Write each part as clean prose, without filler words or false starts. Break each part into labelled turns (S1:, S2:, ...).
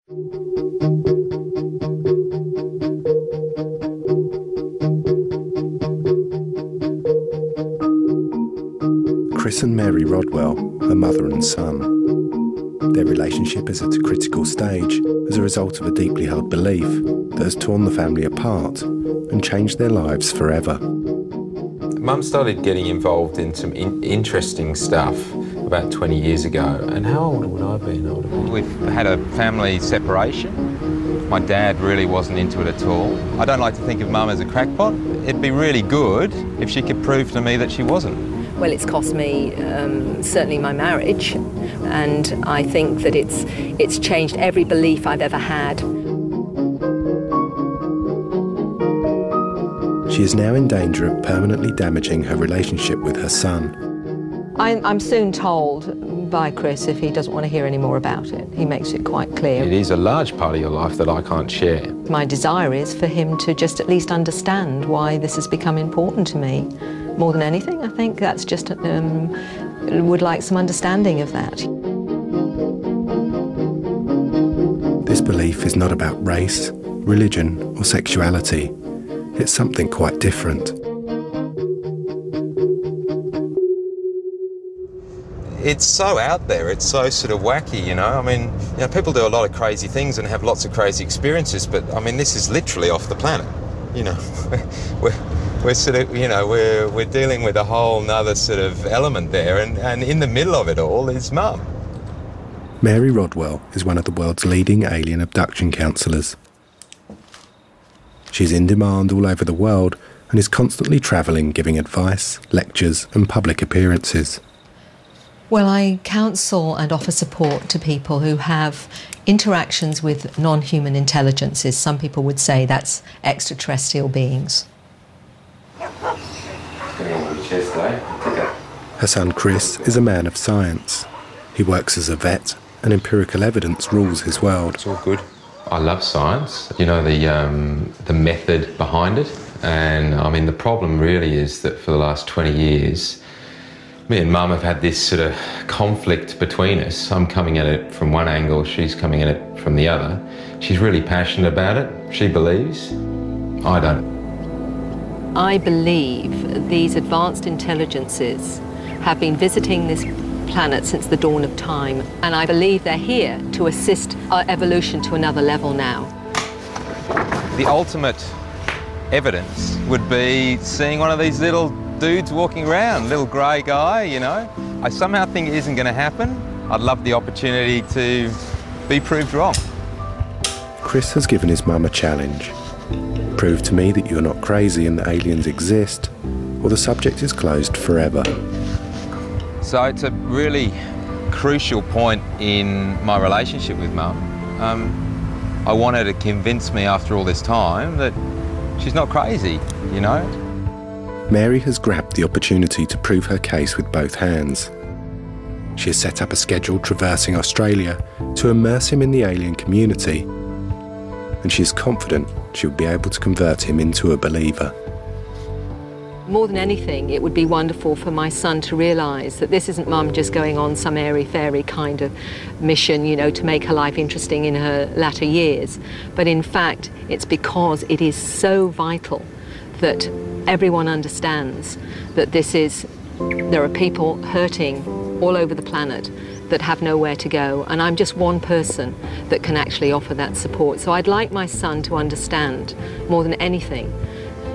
S1: Chris and Mary Rodwell are mother and son. Their relationship is at a critical stage as a result of a deeply held belief that has torn the family apart and changed their lives forever.
S2: Mum started getting involved in some interesting stuff about 20 years ago. And how old would I have been? We've had a family separation. My dad really wasn't into it at all. I don't like to think of Mum as a crackpot. It'd be really good if she could prove to me that she wasn't.
S3: Well, it's cost me certainly my marriage, and I think that it's changed every belief I've ever had.
S1: She is now in danger of permanently damaging her relationship with her son.
S3: I'm soon told by Chris if he doesn't want to hear any more about it. He makes it quite clear.
S2: It is a large part of your life that I can't share.
S3: My desire is for him to just at least understand why this has become important to me. More than anything, I think that's just, would like some understanding of that.
S1: This belief is not about race, religion or sexuality. It's something quite different.
S2: It's so out there, it's so sort of wacky, you know. I mean, you know, people do a lot of crazy things and have lots of crazy experiences, but I mean, this is literally off the planet, you know. We're sort of, you know, we're dealing with a whole nother sort of element there, and in the middle of it all is Mum.
S1: Mary Rodwell is one of the world's leading alien abduction counsellors. She's in demand all over the world and is constantly travelling, giving advice, lectures and public appearances.
S3: Well, I counsel and offer support to people who have interactions with non-human intelligences. Some people would say that's extraterrestrial beings.
S1: Her son Chris is a man of science. He works as a vet, and empirical evidence rules his world.
S2: It's all good. I love science, you know, the method behind it. And I mean, the problem really is that for the last 20 years, me and Mum have had this sort of conflict between us. I'm coming at it from one angle, she's coming at it from the other. She's really passionate about it, she believes. I don't.
S3: I believe these advanced intelligences have been visiting this planet since the dawn of time, and I believe they're here to assist our evolution to another level now.
S2: The ultimate evidence would be seeing one of these little dudes walking around, little grey guy, you know. I somehow think it isn't going to happen. I'd love the opportunity to be proved wrong.
S1: Chris has given his mum a challenge. Prove to me that you're not crazy and that aliens exist, or the subject is closed forever.
S2: So it's a really crucial point in my relationship with Mum. I want her to convince me after all this time that she's not crazy, you know.
S1: Mary has grabbed the opportunity to prove her case with both hands. She has set up a schedule traversing Australia to immerse him in the alien community, and she is confident she'll be able to convert him into a believer.
S3: More than anything, it would be wonderful for my son to realise that this isn't Mum just going on some airy-fairy kind of mission, you know, to make her life interesting in her latter years. But in fact, it's because it is so vital that everyone understands that there are people hurting all over the planet that have nowhere to go, and I'm just one person that can actually offer that support. So I'd like my son to understand, more than anything,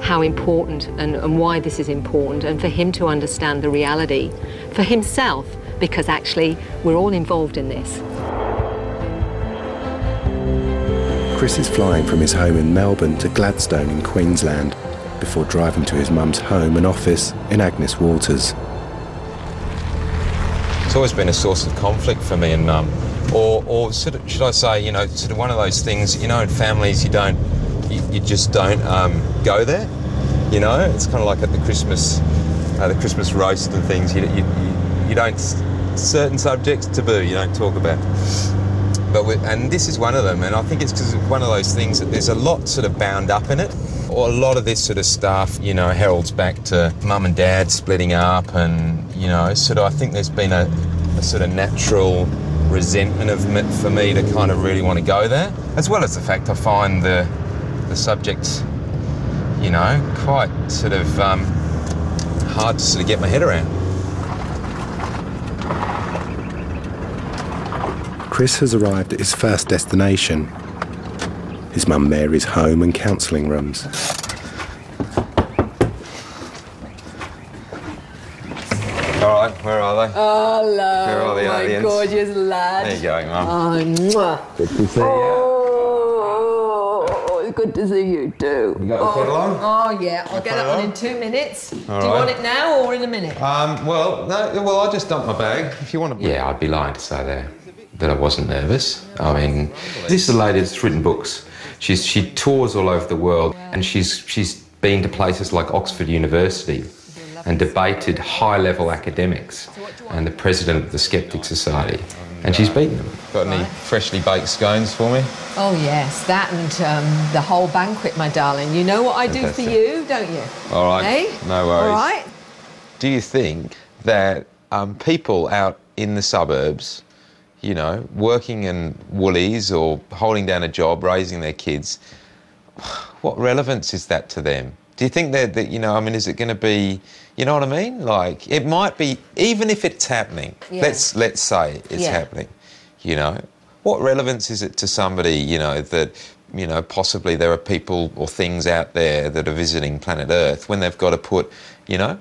S3: how important and why this is important, and for him to understand the reality for himself, because actually we're all involved in this.
S1: Chris is flying from his home in Melbourne to Gladstone in Queensland before driving to his mum's home and office in Agnes Waters.
S2: It's always been a source of conflict for me and Mum, or sort of, should I say, you know, sort of one of those things, you know, in families you just don't go there, you know. It's kind of like at the Christmas roast and things. You don't, certain subjects taboo. You don't talk about. And this is one of them, and I think it's because it's one of those things that there's a lot sort of bound up in it. Or a lot of this sort of stuff, you know, heralds back to Mum and Dad splitting up, and, you know, sort of I think there's been a sort of natural resentment for me to kind of really want to go there, as well as the fact I find the subject, you know, quite sort of hard to sort of get my head around.
S1: Chris has arrived at his first destination, his mum Mary's home and counselling rooms.
S2: All right, where are they?
S3: Oh, hello,
S2: Where are the
S3: my
S2: aliens?
S3: gorgeous lad.
S2: There you go, Mum.
S3: Oh, mwah.
S2: Good to see you.
S3: Oh, it's good to see you too.
S2: You got the kettle on?
S3: Oh, yeah, I'll get it
S2: kettle
S3: on
S2: on?
S3: in 2 minutes.
S2: All
S3: Do you
S2: right.
S3: want it now or in a minute?
S2: Well, I'll just dump my bag if you want to. Yeah, I'd be lying to say that I wasn't nervous. I mean, this is a lady that's written books. She tours all over the world, and she's been to places like Oxford University and debated high-level academics and the president of the Skeptic Society, and she's beaten them. Got any freshly baked scones for me?
S3: Oh, yes, that and the whole banquet, my darling. You know what I do for you, don't you?
S2: All right,
S3: Hey?
S2: no worries.
S3: All right?
S2: Do you think that people out in the suburbs, you know, working in Woolies or holding down a job, raising their kids, what relevance is that to them? Do you think that you know, I mean, is it going to be, you know what I mean? Like, it might be, even if it's happening,
S3: Yeah.
S2: let's say it's happening, you know, what relevance is it to somebody, you know, that, you know, possibly there are people or things out there that are visiting planet Earth when they've got to put, you know,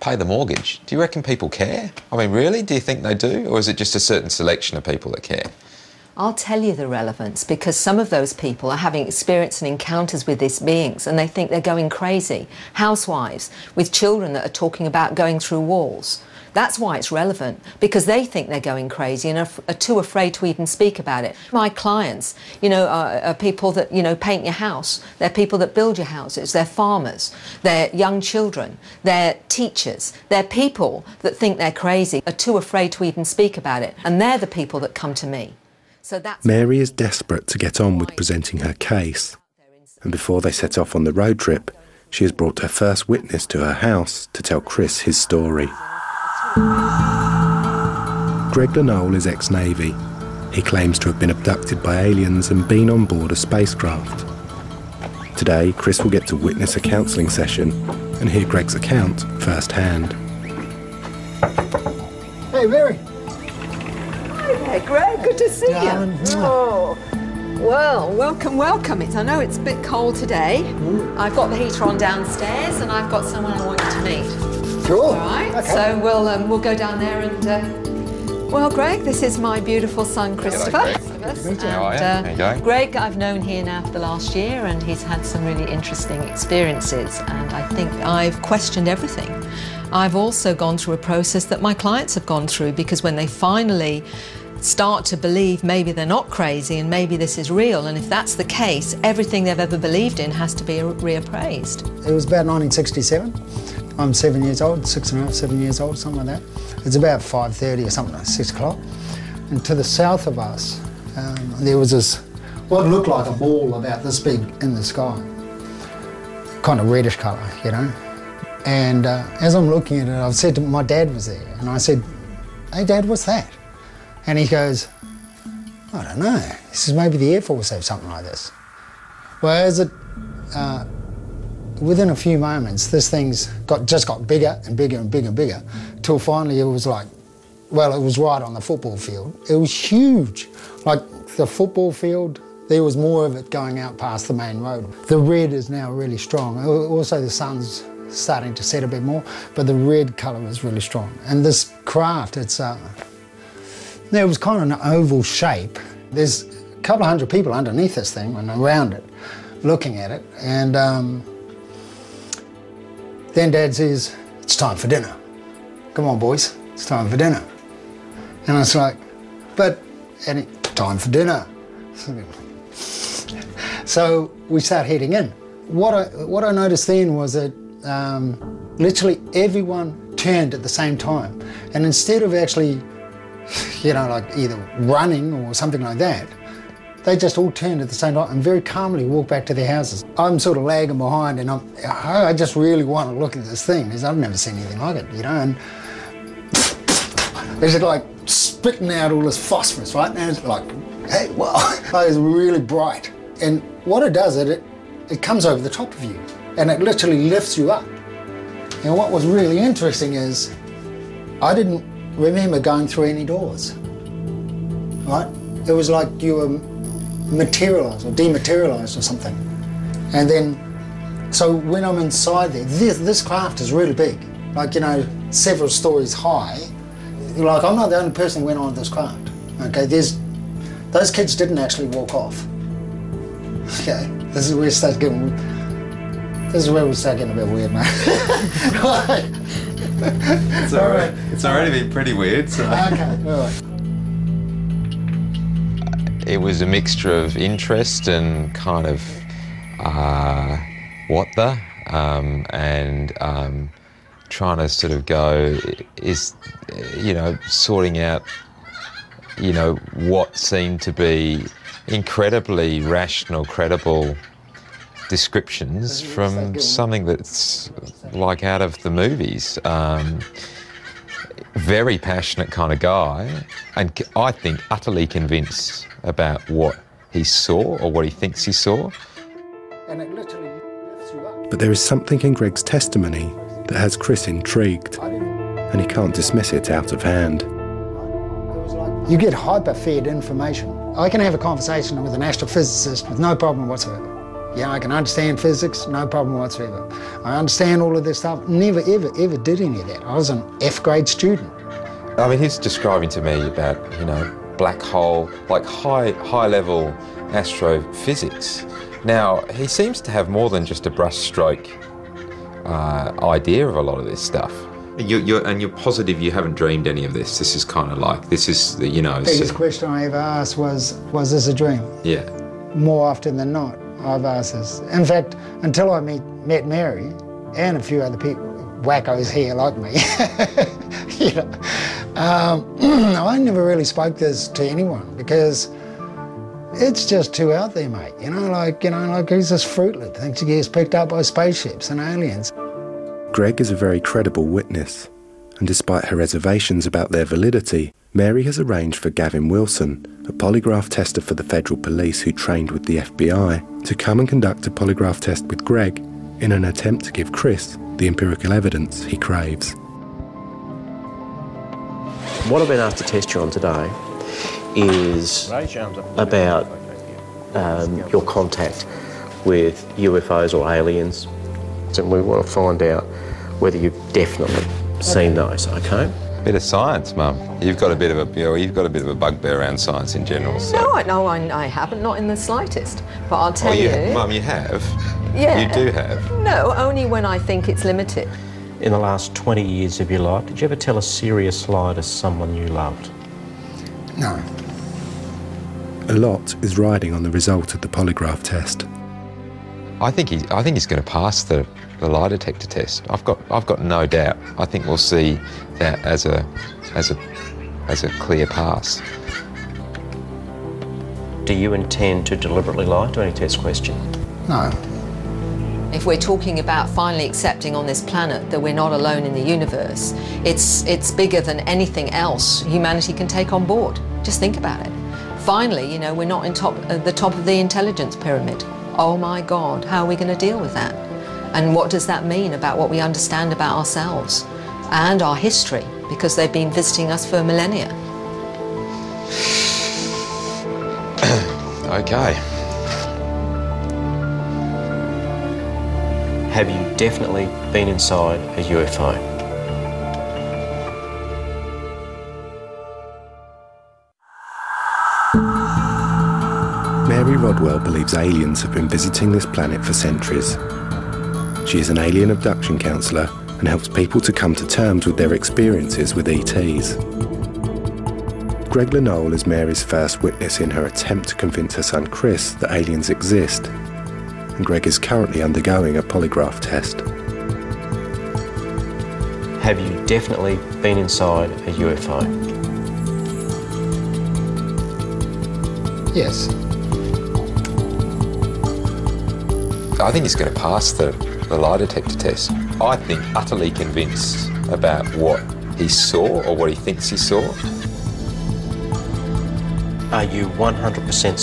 S2: pay the mortgage? Do you reckon people care? I mean, really? Do you think they do? Or is it just a certain selection of people that care?
S3: I'll tell you the relevance, because some of those people are having experience and encounters with these beings and they think they're going crazy. Housewives with children that are talking about going through walls. That's why it's relevant, because they think they're going crazy and are too afraid to even speak about it. My clients, you know, are people that, you know, paint your house. They're people that build your houses. They're farmers. They're young children. They're teachers. They're people that think they're crazy, are too afraid to even speak about it. And they're the people that come to me. So that's
S1: Mary is desperate to get on with presenting her case, and before they set off on the road trip, she has brought her first witness to her house to tell Chris his story. Greg Lenole is ex-Navy. He claims to have been abducted by aliens and been on board a spacecraft. Today, Chris will get to witness a counselling session and hear Greg's account firsthand.
S4: Hey, Mary.
S3: Hi there, Greg. Good to see you. Oh, well, welcome. I know it's a bit cold today. I've got the heater on downstairs, and I've got someone I want you to meet.
S4: Sure.
S3: All right.
S4: Okay.
S3: So we'll go down there and. Well, Greg, this is my beautiful son, Christopher.
S2: Greg.
S3: And,
S2: How are you? How you going?
S3: Greg, I've known here now for the last year, and he's had some really interesting experiences, and I think I've questioned everything. I've also gone through a process that my clients have gone through, because when they finally start to believe maybe they're not crazy and maybe this is real, and if that's the case, everything they've ever believed in has to be reappraised.
S4: It was about 1967. I'm 7 years old, 6.5, 7 years old, something like that. It's about 5:30 or something, like 6 o'clock. And to the south of us, there was this, what looked like a ball about this big in the sky. Kind of reddish colour, you know. And as I'm looking at it, I've said to my dad was there, and I said, "Hey Dad, what's that?" And he goes, "I don't know. He says, maybe the Air Force have something like this." Well, as it, within a few moments, this thing's just got bigger and bigger and bigger and bigger, till finally it was like, well, it was right on the football field. It was huge. Like the football field, there was more of it going out past the main road. The red is now really strong. Also the sun's starting to set a bit more, but the red colour is really strong. And this craft, it was kind of an oval shape. There's a couple of hundred people underneath this thing and around it, looking at it. And then Dad says, "It's time for dinner. Come on, boys, it's time for dinner." And I was like, time for dinner. So we start heading in. What I noticed then was that literally everyone turned at the same time. And instead of actually, you know, like either running or something like that, they just all turned at the same time and very calmly walked back to their houses. I'm sort of lagging behind, and I just really want to look at this thing, because I've never seen anything like it, you know. And It's like spitting out all this phosphorus, right? And it's like, hey, wow, it's really bright. And what it does, it comes over the top of you, and it literally lifts you up. And what was really interesting is, I didn't remember going through any doors, right? It was like you were materialised or dematerialised or something. And then, so when I'm inside there, this craft is really big, like, you know, several stories high. Like, I'm not the only person who went on this craft, okay? Those kids didn't actually walk off. Okay, this is where we start getting a bit weird, mate.
S2: It's alright. It's already been pretty weird, so.
S4: Okay, all right.
S2: It was a mixture of interest and kind of and trying to sort of go is, you know, sorting out, you know, what seemed to be incredibly rational, credible descriptions from something that's like out of the movies. Very passionate kind of guy, and I think utterly convinced about what he saw or what he thinks he saw.
S4: And it literally lifts you up.
S1: But there is something in Greg's testimony that has Chris intrigued, and he can't dismiss it out of hand.
S4: You get hyper-fed information. I can have a conversation with an astrophysicist with no problem whatsoever. Yeah, I can understand physics, no problem whatsoever. I understand all of this stuff. Never, ever, ever did any of that. I was an F-grade student.
S2: I mean, he's describing to me about, you know, black hole, like high-level astrophysics. Now, he seems to have more than just a brushstroke idea of a lot of this stuff. You're positive you haven't dreamed any of this. This is kind of like, this is, you know...
S4: The biggest question I ever asked was this a dream?
S2: Yeah.
S4: More often than not, I've asked this. In fact, until I met Mary and a few other people, wackos here like me, you know, I never really spoke this to anyone because it's just too out there, mate. You know, like he's this fruitlet, thinks he gets picked up by spaceships and aliens.
S1: Greg is a very credible witness, and despite her reservations about their validity, Mary has arranged for Gavin Wilson, a polygraph tester for the Federal Police who trained with the FBI, to come and conduct a polygraph test with Greg in an attempt to give Chris the empirical evidence he craves.
S5: What I've been asked to test you on today is about your contact with UFOs or aliens. And we want to find out whether you've definitely seen those, okay?
S2: Bit of science, Mum. You've got a bit of a bugbear around science in general. So.
S3: No, I haven't, not in the slightest. But I'll tell you.
S2: Mum, you have.
S3: Yeah.
S2: You do have.
S3: No, only when I think it's limited.
S5: In the last 20 years of your life, did you ever tell a serious lie to someone you loved?
S4: No.
S1: A lot is riding on the result of the polygraph test.
S2: I think he's going to pass the lie detector test. I've got no doubt. I think we'll see that as a clear pass.
S5: Do you intend to deliberately lie to any test question?
S4: No.
S3: If we're talking about finally accepting on this planet that we're not alone in the universe, it's bigger than anything else humanity can take on board. Just think about it. Finally, you know, we're not at the top of the intelligence pyramid. Oh my God, how are we going to deal with that? And what does that mean about what we understand about ourselves and our history? Because they've been visiting us for millennia.
S2: Okay.
S5: Have you definitely been inside a UFO?
S1: Mary Rodwell believes aliens have been visiting this planet for centuries. She is an alien abduction counsellor and helps people to come to terms with their experiences with ETs. Greg Lenoble is Mary's first witness in her attempt to convince her son Chris that aliens exist, and Greg is currently undergoing a polygraph test.
S5: Have you definitely been inside a UFO?
S4: Yes.
S2: I think he's going to pass the lie detector test. I think utterly convinced about what he saw or what he thinks he saw.
S5: Are you 100%